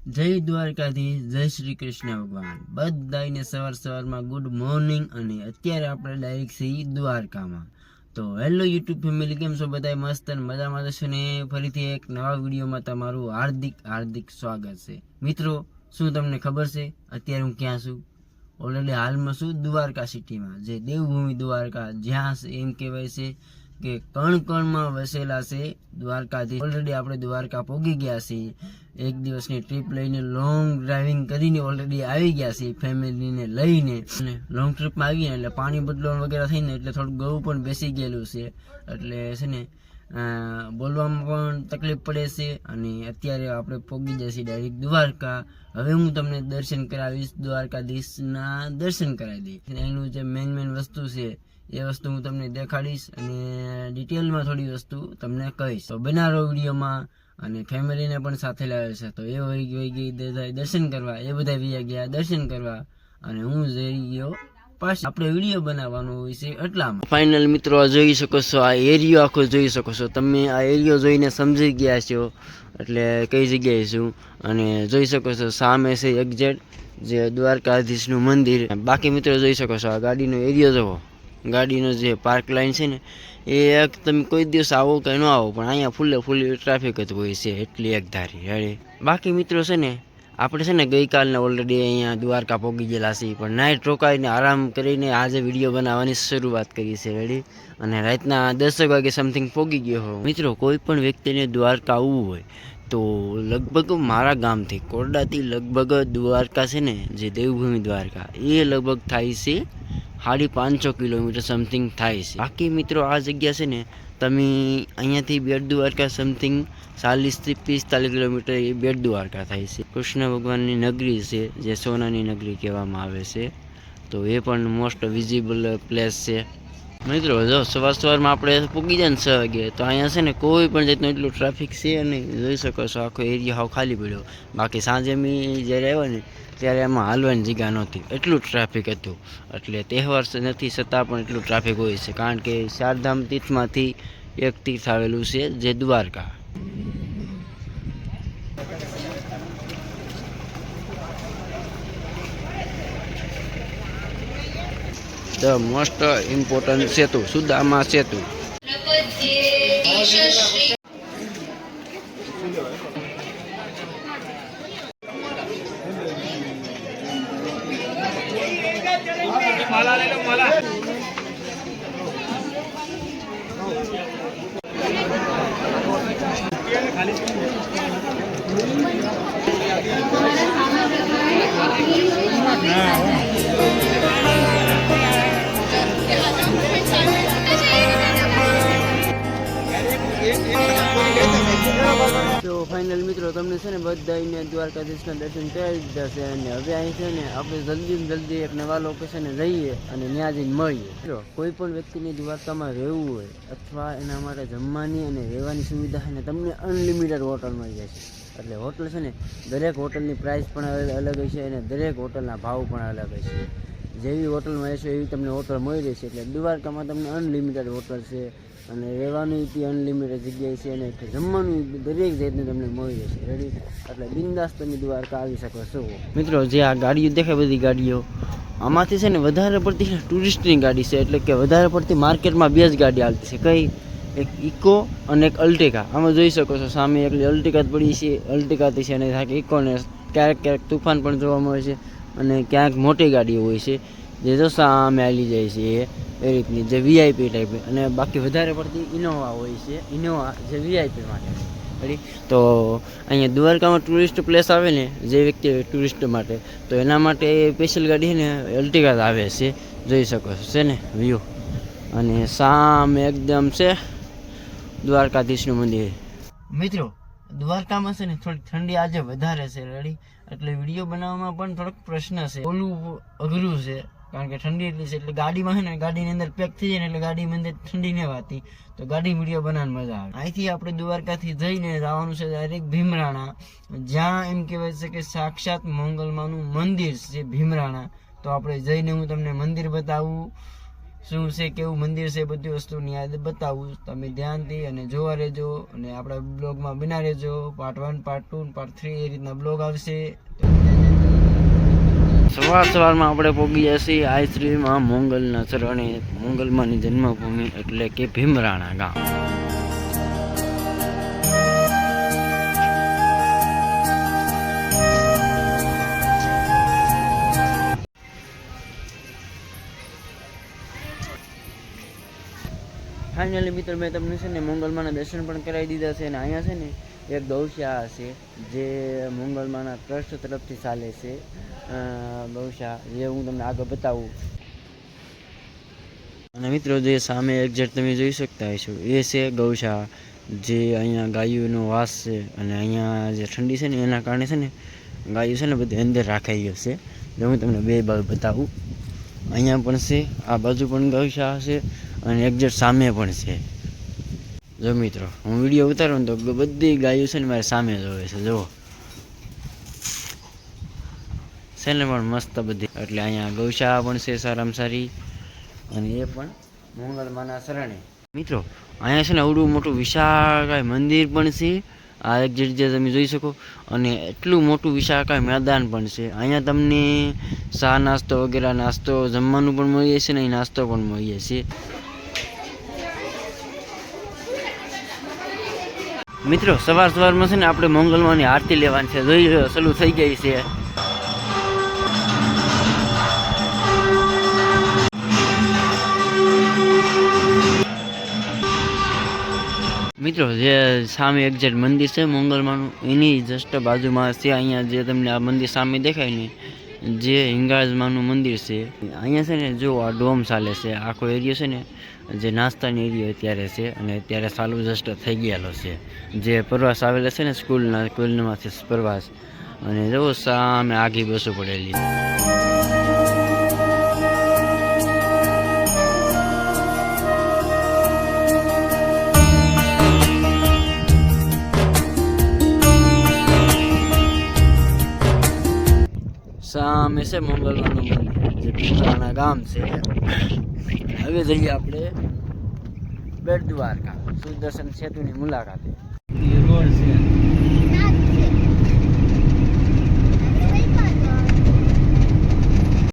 જય દ્વારકાધીશ, જય શ્રી કૃષ્ણ ભગવાન. બધાને સવારમાં ગુડ મોર્નિંગ. અને અત્યારે આપણે ડાયરેક્ટ છીએ દ્વારકામાં. તો હેલો યુટ્યુબ ફેમિલી, કેમ છો બધા? મસ્ત અને મજામાં જશો ને? ફરીથી એક નવા વિડીયોમાં તમારું હાર્દિક સ્વાગત છે. મિત્રો, શું તમને ખબર છે અત્યારે હું ક્યાં છું? ઓલરેડી હાલમાં છું દ્વારકા સિટીમાં, જે દેવભૂમિ દ્વારકા, જ્યાં એમ કહેવાય છે કે કણ વસેલા છે દ્વારકાથી. ઓલરેડી આપણે દ્વારકા પહોંચી ગયા છીએ. એક દિવસની ટ્રીપ લઈને લોંગ ડ્રાઇવિંગ કરીને ઓલરેડી આવી ગયા છીએ ફેમિલીને લઈને. અને લોંગ ટ્રીપમાં આવીએ એટલે પાણી બદલવાનું વગેરે થઈને એટલે થોડું ગળું પણ બેસી ગયેલું છે, એટલે છે ને બોલવામાં પણ તકલીફ પડે છે. અને અત્યારે આપણે પહોંચી જઈએ ડાયરેક્ટ દ્વારકા. હવે હું તમને દર્શન કરાવીશ, દ્વારકાધીશના દર્શન કરાવી દઈશ. એનું જે મેન વસ્તુ છે એ વસ્તુ હું તમને દેખાડીશ અને ડિટેલમાં થોડી વસ્તુ તમને કહીશ. તો બના રહો વિડીયોમાં. અને ફેમિલીને પણ સાથે લાવે છે, તો એ વહી ગઈ દર્શન કરવા, એ બધા વી ગયા દર્શન કરવા, અને હું જઈ ગયો પાછો. આપણે વિડીયો બનાવવાનો હોય છે એટલામાં. ફાઇનલ મિત્રો, જોઈ શકો છો, આ એરિયો આખો જોઈ શકો છો તમે. આ એરિયો જોઈને સમજી ગયા છો એટલે કઈ જગ્યાએ છું. અને જોઈ શકો છો સામે છે એક્ઝેક્ટ જે દ્વારકાધીશનું મંદિર. બાકી મિત્રો જોઈ શકો છો આ ગાડીનો એરિયો જુઓ. ગાડીનો જે પાર્ક લાઈન છે ને, એ એક તમે કોઈ દિવસ આવો કે ન આવો, પણ અહીંયા ફૂલ્લી ટ્રાફિક જ હોય છે, એટલી એક ધારી અરે. બાકી મિત્રો છે ને, આપણે છે ને ગઈકાલને ઓલરેડી અહીંયા દ્વારકા પહોંચી ગયેલા છીએ, પણ નાઇટ રોકાઈને આરામ કરીને આજે વિડીયો બનાવવાની શરૂઆત કરી છે રેડી. અને રાતના 10 વાગે સમથિંગ પહોંચી ગયો હો. મિત્રો, કોઈ પણ વ્યક્તિને દ્વારકા આવવું હોય તો લગભગ મારા ગામથી કોરડાથી લગભગ દ્વારકા છે ને, જે દેવભૂમિ દ્વારકા, એ લગભગ થાય છે 550 કિલોમીટર સમથિંગ થાય છે. બાકી મિત્રો, આ જગ્યા છે ને, તમે અહીંયાથી બેટ દ્વારકા સમથિંગ 40 થી 45 કિલોમીટર એ બેટ દ્વારકા થાય છે. કૃષ્ણ ભગવાનની નગરી છે, જે સોનાની નગરી કહેવામાં આવે છે. તો એ પણ મોસ્ટ વિઝિબલ પ્લેસ છે. મિત્રો, જો સવારમાં આપણે પૂગી જાય ને 6 વાગે, તો અહીંયા છે ને કોઈ પણ જાતનું એટલું ટ્રાફિક છે નહીં. જોઈ શકો છો આખો એરિયા હાવ ખાલી પડ્યો. બાકી સાંજે અમે જ્યારે આવ્યા ને ત્યારે એમાં હાલવાની જગ્યા નહોતી, એટલું ટ્રાફિક હતું. એટલે તહેવાર નથી છતાં પણ એટલું ટ્રાફિક હોય છે, કારણ કે 4 ધામ તીર્થમાંથી એક તીર્થ આવેલું છે, જે દ્વારકા. ધ મોસ્ટ ઇમ્પોર્ટન્ટ સેતુ, સુદામા સેતુ. તો ફાઇનલ મિત્રો, તમને છે ને બધાને દ્વારકાધીશના દર્શન કરાવી દીધા છે. અને હવે અહીં છે ને આપણે જલ્દી એક નવા લોકેશને જઈએ અને ત્યાં જઈને મળીએ. મિત્રો, કોઈ પણ વ્યક્તિને દ્વારકામાં રહેવું હોય અથવા એના માટે જમવાની અને રહેવાની સુવિધા છે ને, તમને અનલિમિટેડ હોટલ મળી જશે. એટલે હોટલ છે ને, દરેક હોટલની પ્રાઇસ પણ અલગ હશે અને દરેક હોટલના ભાવ પણ અલગ હશે. જેવી હોટલમાં રહેશો એવી તમને હોટલ મળી રહેશે. એટલે દ્વારકામાં તમને અનલિમિટેડ હોટલ છે, અને રહેવાની બી અનલિમિટેડ જગ્યાએ છે, અને જમવાનું દરેક જાતનું તમને મળી જશે રેડી. એટલે બિંદાસ તમે દ્વારકા આવી શકો છો. મિત્રો, જે આ ગાડીઓ દેખાય, બધી ગાડીઓ આમાંથી છે ને વધારે પડતી ટુરિસ્ટની ગાડી છે. એટલે કે વધારે પડતી માર્કેટમાં 2 જ ગાડી હાલતી છે. કઈ? એક ઇકો અને એક અલ્ટિકા. આમાં જોઈ શકો છો સામે એકલી અલ્ટિકા જ પડી છે, અલ્ટિકાથી છે, અને થાય ઇકોને ક્યારેક તુફાન પણ જોવા મળે છે, અને ક્યાંક મોટી ગાડીઓ હોય છે જે જો સામે હાલી જાય છે એ રીતની, જે વીઆઈપી ટાઈપ. અને બાકી વધારે પડતી ઇનોવા હોય છે, ઇનોવા જે વીઆઈપી માટે રેડી. તો અહીંયા દ્વારકામાં ટુરિસ્ટ પ્લેસ આવે ને, જે વ્યક્તિ ટુરિસ્ટ માટે, તો એના માટે સ્પેશિયલ ગાડી છે ને અલ્ટિકા આવે છે. જોઈ શકો છો છે ને વ્યૂ. અને સામે એકદમ છે દ્વારકાધીશનું મંદિર. મિત્રો, દ્વારકામાં છે ને થોડી ઠંડી આજે વધારે છે રેડી. એટલે વિડીયો બનાવવામાં પણ થોડોક પ્રશ્ન છે, બોલવું અઘરું છે, કારણ કે ઠંડી એટલી છે. એટલે ગાડીમાં છે ને, ગાડીની અંદર પેક થઈ જાય ને, એટલે ગાડીની અંદર ઠંડી નહીં વાતી, તો ગાડી વિડીયો બનાવવાની મજા આવે. અહીંથી આપણે દ્વારકાથી જઈને જવાનું છે ડાયરેક્ટ ભીમરાણા, જ્યાં એમ કહેવાય છે કે સાક્ષાત મંગલમાનું મંદિર છે ભીમરાણા. તો આપણે જઈને હું તમને મંદિર બતાવું, શું છે, કેવું મંદિર છે, બધી વસ્તુની યાદ બતાવું. તમે ધ્યાનથી અને જોવા રહેજો અને આપણા બ્લોગમાં બના રહેજો. પાર્ટ 1, પાર્ટ 2, પાર્ટ 3 એ રીતના બ્લોગ આવશે. સવારમાં આપણે પહોંચી જશે આઈશ્રીમાં મોંગલના ચરણે, મોંગલમાંની જન્મભૂમિ એટલે કે ભીમરાણા ગામ. ફાઇનલી મિત્રો મેં તમને છે ને મોંગલમાના દર્શન પણ કરાવી દીધા છે અને અહીંયા છે ને એક ગૌશાળા છે જે મોંગલમાના ટ્રસ્ટ તરફથી ચાલે છે. ગૌશાળા જે હું તમને આગળ બતાવું. અને મિત્રો જે સામે એક્ઝેક્ટ તમે જોઈ શકતા હશો એ છે ગૌશાળા, જે અહીંયા ગાયોનો વાસ છે. અને અહીંયા જે ઠંડી છે ને એના કારણે છે ને ગાયો છે ને બધી અંદર રાખાઈ ગયો છે. જો હું તમને બે બાજુ બતાવું. અહીંયા પણ છે, આ બાજુ પણ ગૌશાળા છે અને એક્ઝેક્ટ સામે પણ છે. જો મિત્રો હું વિડીયો ઉતારું ને તો બધી ગાયો છે ને મારે સામે જોવે છે. જુઓ છે ને પણ મસ્ત બધી. એટલે અહીંયા ગૌશાળા પણ છે સારામાં સારી, અને એ પણ મોંગલમાના શરણે. મિત્રો અહીંયા છે ને અવડું મોટું વિશાળ મંદિર પણ છે, આ એક્ઝેક્ટ જે તમે જોઈ શકો. અને એટલું મોટું વિશાળ મેદાન પણ છે. અહીંયા તમને ચા નાસ્તો વગેરે નાસ્તો જમવાનું પણ મળીએ છે ને અહીં નાસ્તો પણ મળીએ છે. મિત્રો સવારમાં છે ને આપણે મોંગલમાની આરતી લેવાની છે. જોઈ લો ચાલુ થઈ ગઈ છે. મિત્રો જે સામે એક્ઝેક્ટ મંદિર છે મોંગલમાનું એની જસ્ટ બાજુમાં છે અહીંયા જે તમને આ મંદિર સામે દેખાય ને જે હિંગળાજમાનું મંદિર છે. અહીંયા છે ને જો આ ડોમ ચાલે છે, આખો એરિયો છે ને જે નાસ્તાની એરિયો અત્યારે છે અને અત્યારે ચાલુ જસ્ટ થઈ ગયેલો છે. જે પ્રવાસ આવેલા છે ને સ્કૂલમાંથી પ્રવાસ, અને જો સામે આગી બસો પડેલી. સામે છે મોંગલમાનું મંદિર જે ભીમરાણા ગામ છે. હવે જઈએ આપણે બેટ દ્વારકા સુદર્શન સેતુની મુલાકાતે. રોડ છે